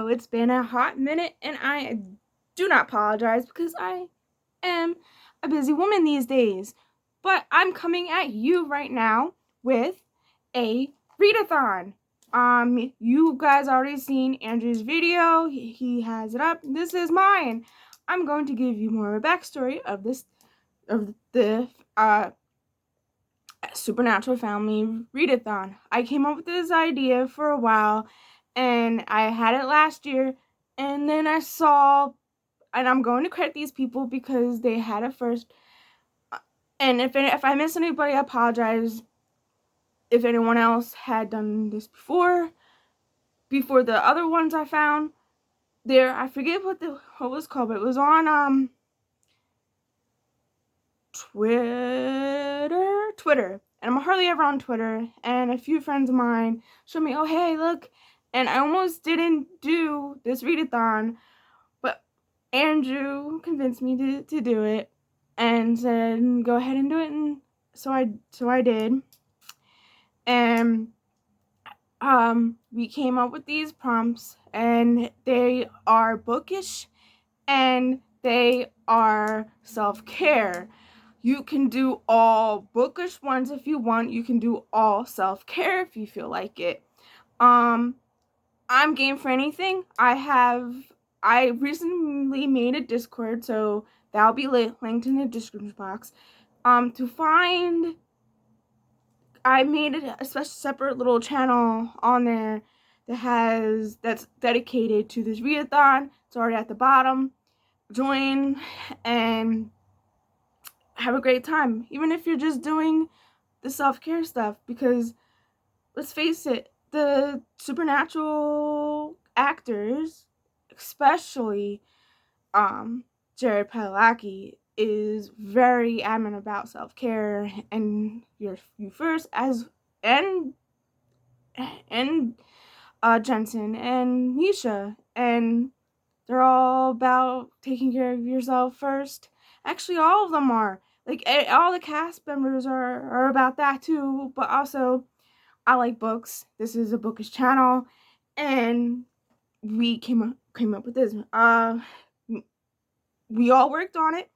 know it's been a hot minute, and I do not apologize because I am a busy woman these days. But I'm coming at you right now with a readathon. You guys already seen Andrew's video. He has it up. This is mine. I'm going to give you more of a backstory of the Supernatural Family Readathon. I came up with this idea for a while, and I had it last year, and then I saw, and I'm going to credit these people because they had it first. And if I miss anybody, I apologize. If anyone else had done this before the other ones I found, I forget what it was called, but it was on Twitter, and I'm hardly ever on Twitter, and a few friends of mine showed me, oh hey, look, and I almost didn't do this readathon, but Andrew convinced me to do it, and said go ahead and do it, and so I did, and we came up with these prompts, and they are bookish, and they are self-care. You can do all bookish ones if you want. You can do all self-care if you feel like it. I'm game for anything. I recently made a Discord, so that'll be linked in the description box. I made a separate little channel on there that's dedicated to this readathon. It's already at the bottom. Join and have a great time, even if you're just doing the self-care stuff, because let's face it, the supernatural actors, especially Jared Padalecki, is very adamant about self-care, and you first, as and Jensen and Nisha, and they're all about taking care of yourself first. Actually, all of them are. Like, all the cast members are about that too, but also, I like books. This is a bookish channel, and we came up with this. We all worked on it.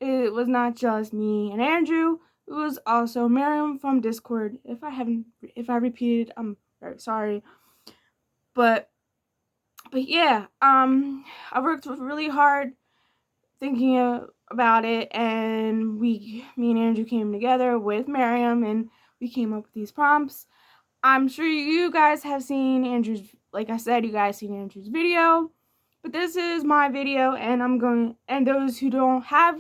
It was not just me and Andrew. It was also Miriam from Discord. If I repeated, I'm very sorry. But yeah, I worked really hard thinking about it, and me and Andrew came together with Miriam, and we came up with these prompts. I'm sure you guys have seen Andrew's, like I said, you guys seen Andrew's video, but this is my video, and those who don't have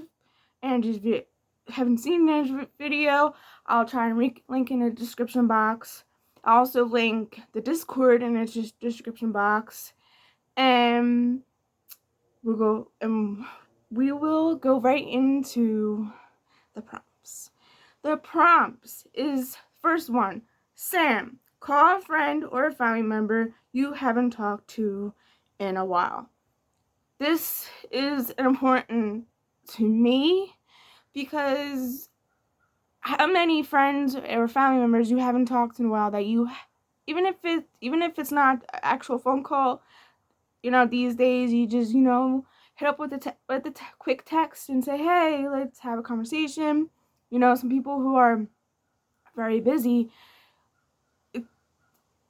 haven't seen Andrew's video, I'll try and link in the description box. I'll also link the Discord in the description box, and we will go right into the prompts. The prompts is, first one, Sam, call a friend or a family member you haven't talked to in a while. This is important to me because how many friends or family members you haven't talked in a while that you, even if it's not an actual phone call, these days you just, hit up with the quick text and say, hey, let's have a conversation. Some people who are very busy,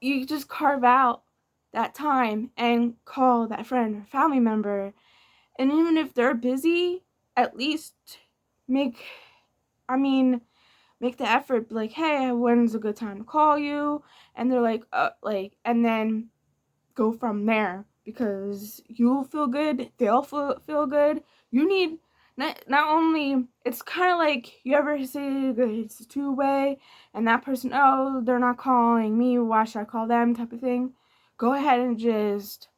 you just carve out that time and call that friend or family member. And even if they're busy, at least make the effort, be like, hey, when's a good time to call you? And they're like, and then go from there, because you'll feel good, they'll feel good. You need not only, it's kind of like, you ever say it's a two-way, and that person, oh, they're not calling me, why should I call them, type of thing. Go ahead and just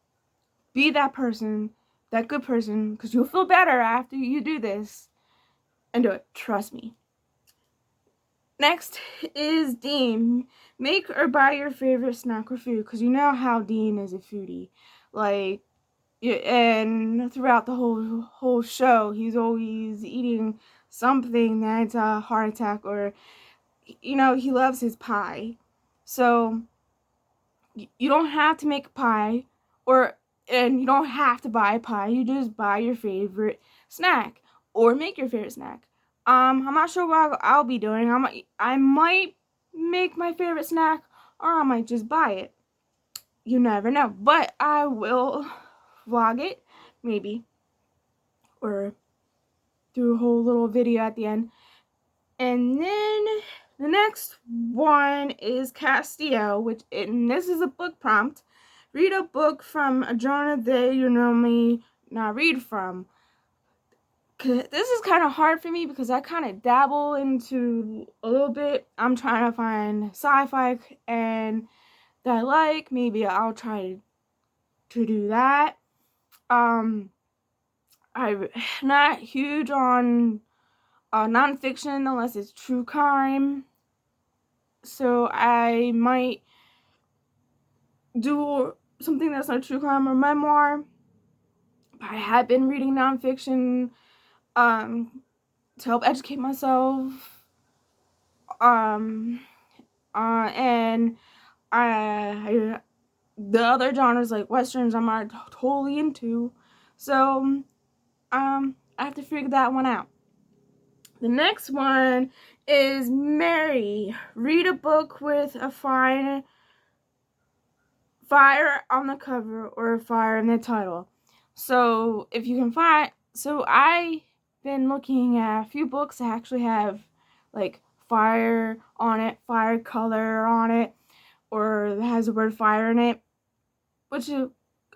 be that person, that good person, because you'll feel better after you do this, and do it, trust me. Next is Dean. Make or buy your favorite snack or food, because you know how Dean is a foodie. Like, and throughout the whole show, he's always eating something that's a heart attack, or, he loves his pie. So, you don't have to make a pie, or And you don't have to buy pie. You just buy your favorite snack or make your favorite snack. I'm not sure what I'll be doing. I might make my favorite snack, or I might just buy it. You never know. But I will vlog it, maybe, or do a whole little video at the end. And then the next one is Castiel, and this is a book prompt. Read a book from a genre that you normally not read from. This is kind of hard for me because I kind of dabble into a little bit. I'm trying to find sci-fi and that I like. Maybe I'll try to do that. I'm not huge on nonfiction unless it's true crime. So I might do something that's not true crime or memoir. But I have been reading nonfiction to help educate myself. And the other genres like westerns I'm not totally into. So I have to figure that one out. The next one is Mary. Read a book with a fire on the cover or a fire in the title. So if you can find, so I've been looking at a few books that actually have like fire on it, fire color on it, or that has the word fire in it, which is,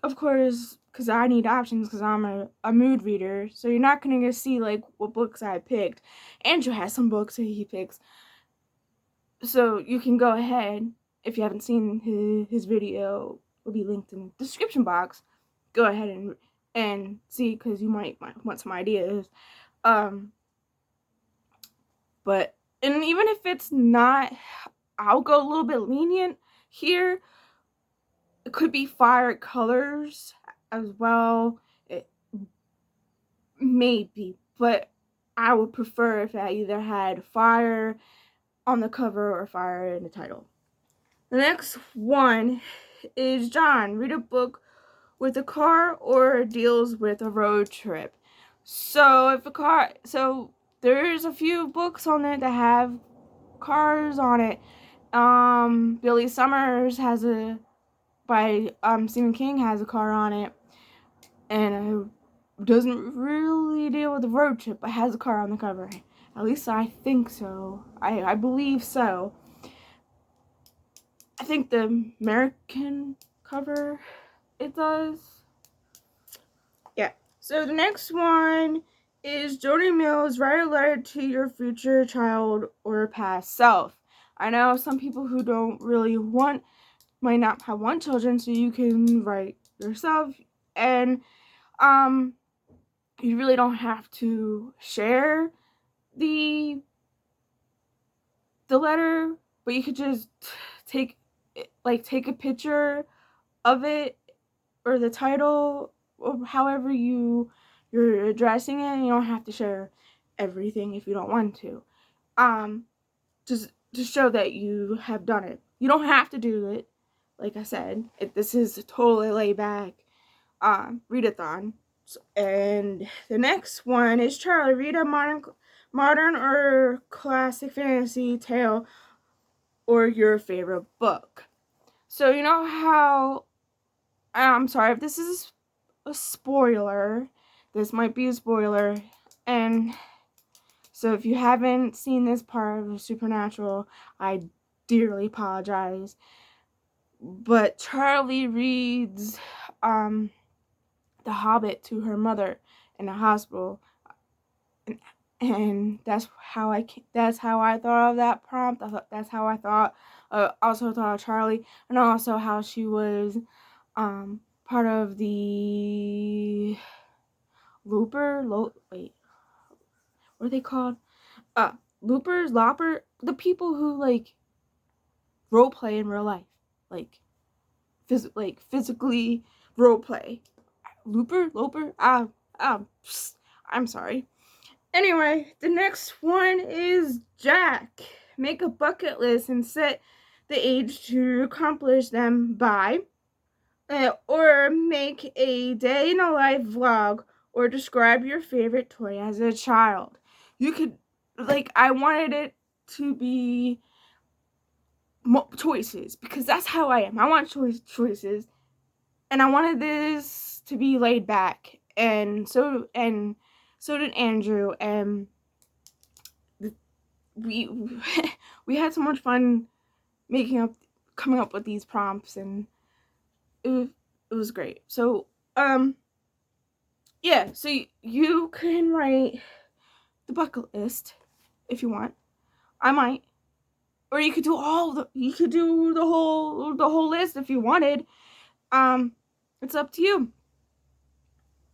of course, because I need options because I'm a mood reader, so you're not going to see like what books I picked. Andrew has some books that he picks, so you can go ahead. If you haven't seen his video, will be linked in the description box. Go ahead and see, because you might want some ideas. But and even if it's not, I'll go a little bit lenient here. It could be fire colors as well. It maybe, but I would prefer if I either had fire on the cover or fire in the title. The next one is John. Read a book with a car or deals with a road trip. So there's a few books on it that have cars on it. Billy Summers by Stephen King has a car on it, and it doesn't really deal with the road trip, but has a car on the cover. At least I think so. I believe so. I think the American cover, it does. Yeah. So the next one is Jodie Mills. Write a letter to your future child or past self. I know some people who don't really might not want children, so you can write yourself, and you really don't have to share the letter, but you could just take a picture of it or the title or however you're addressing it. You don't have to share everything if you don't want to. Just to show that you have done it. You don't have to do it. Like I said, this is totally laid back readathon. And the next one is Charlie. Read a modern or classic fantasy tale or your favorite book. So you know how, I'm sorry if this is a spoiler. This might be a spoiler. And so if you haven't seen this part of Supernatural, I dearly apologize. But Charlie reads The Hobbit to her mother in the hospital, and that's how I thought of that prompt. That's how I thought. Also thought of Charlie, and also how she was part of the wait, what are they called? Lopper, the people who like role play in real life, like physically role play. Loper. I'm sorry. Anyway, the next one is Jack. Make a bucket list and set the age to accomplish them by. or make a day in a life vlog, or describe your favorite toy as a child. You could, like, I wanted it to be choices, because that's how I am. I want choices, and I wanted this to be laid back, and so did Andrew, and we we had so much fun coming up with these prompts, and it was great. So yeah, so you can write the bucket list if you want. I might, or you could do the whole list if you wanted. It's up to you.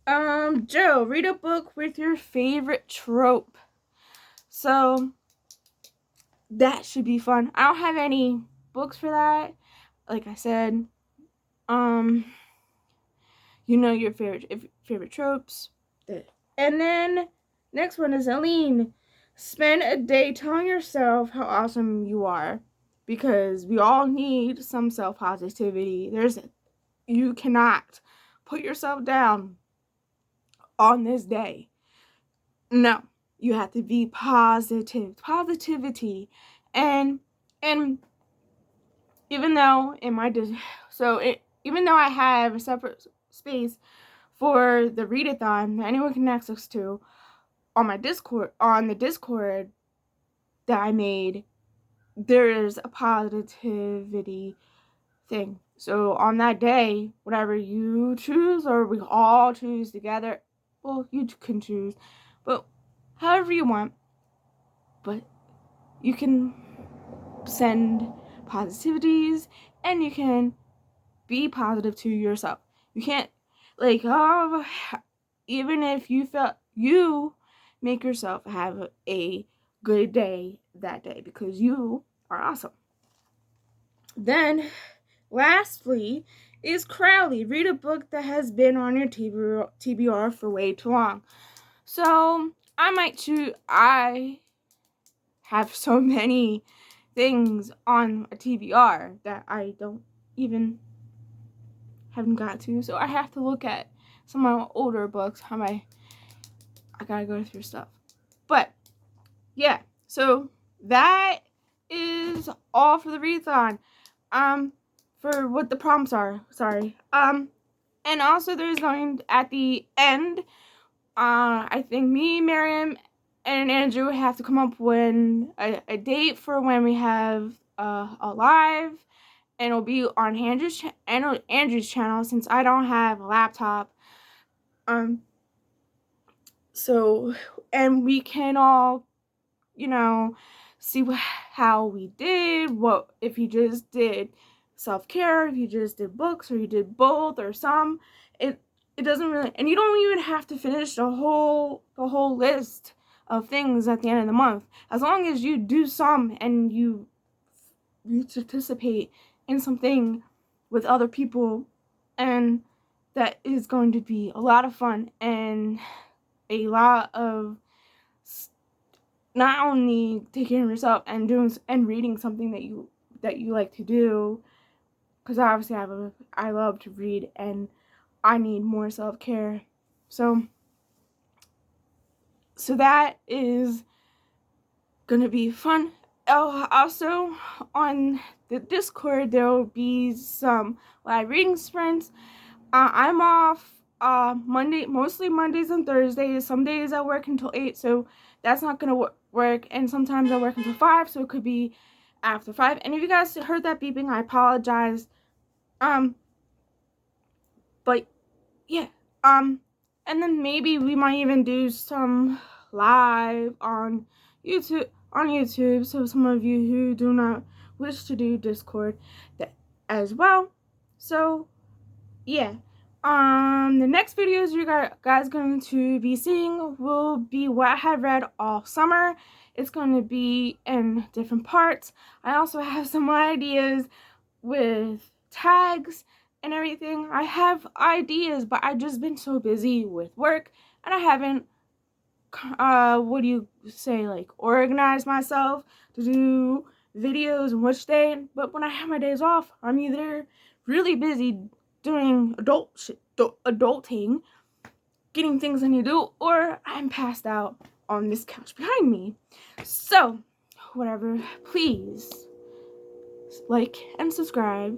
Joe, read a book with your favorite trope. So that should be fun. I don't have any books for that. Like I said, you know your favorite tropes. And then next one is Celine. Spend a day telling yourself how awesome you are, because we all need some self-positivity. You cannot put yourself down on this day. No, you have to be positive. Positivity. And even though even though I have a separate space for the readathon that anyone can access to on the Discord that I made, there's a positivity thing. So on that day, whatever you choose, or we all choose together, well, you can choose, but however you want, but you can send positivities, and you can be positive to yourself. You can't, like, even if you make yourself have a good day that day, because you are awesome. Then lastly is Crowley. Read a book that has been on your TBR for way too long. So I have so many things on a TBR that I haven't got to. So I have to look at some of my older books. I gotta go through stuff. But yeah, so that is all for the readathon. For what the prompts are. Sorry. And also there's going at the end. I think me, Miriam, and Andrew have to come up with a date for when we have a live, and it'll be on Andrew's channel, since I don't have a laptop. So, and we can all, see how we did, what if you just did self-care, if you just did books, or you did both, or some. It doesn't really, and you don't even have to finish the whole list of things at the end of the month. As long as you do some, and you participate in something with other people, and that is going to be a lot of fun, and a lot of not only taking care of yourself and reading something that you like to do, because obviously I love to read, and I need more self-care. So that is gonna be fun. Oh, also on the Discord there will be some live reading sprints. I'm off mostly Mondays and Thursdays. Some days I work until 8, so that's not gonna work. And sometimes I work until 5, so it could be after 5. And if you guys heard that beeping, I apologize. But yeah, and then maybe we might even do some live on YouTube, so some of you who do not wish to do Discord that as well. So yeah, the next videos you guys going to be seeing will be what I have read all summer. It's going to be in different parts. I also have some ideas with tags and everything. I have ideas, but I've just been so busy with work, and I haven't organized myself to do videos on which day. But when I have my days off, I'm either really busy doing adulting, getting things I need to do, or I'm passed out on this couch behind me. So, whatever, please like and subscribe.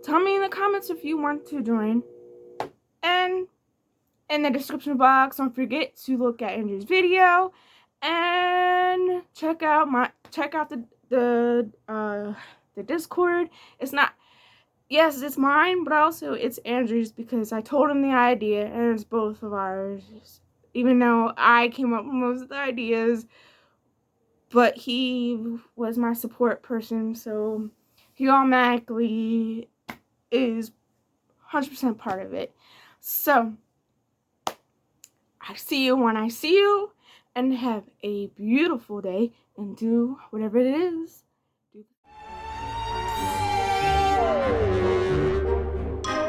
Tell me in the comments if you want to join. And in the description box, don't forget to look at Andrew's video and check out the Discord. Yes, it's mine, but also it's Andrew's because I told him the idea and it's both of ours. Even though I came up with most of the ideas, but he was my support person, so he automatically is 100% part of it. So, I see you when I see you, and have a beautiful day, and do whatever it is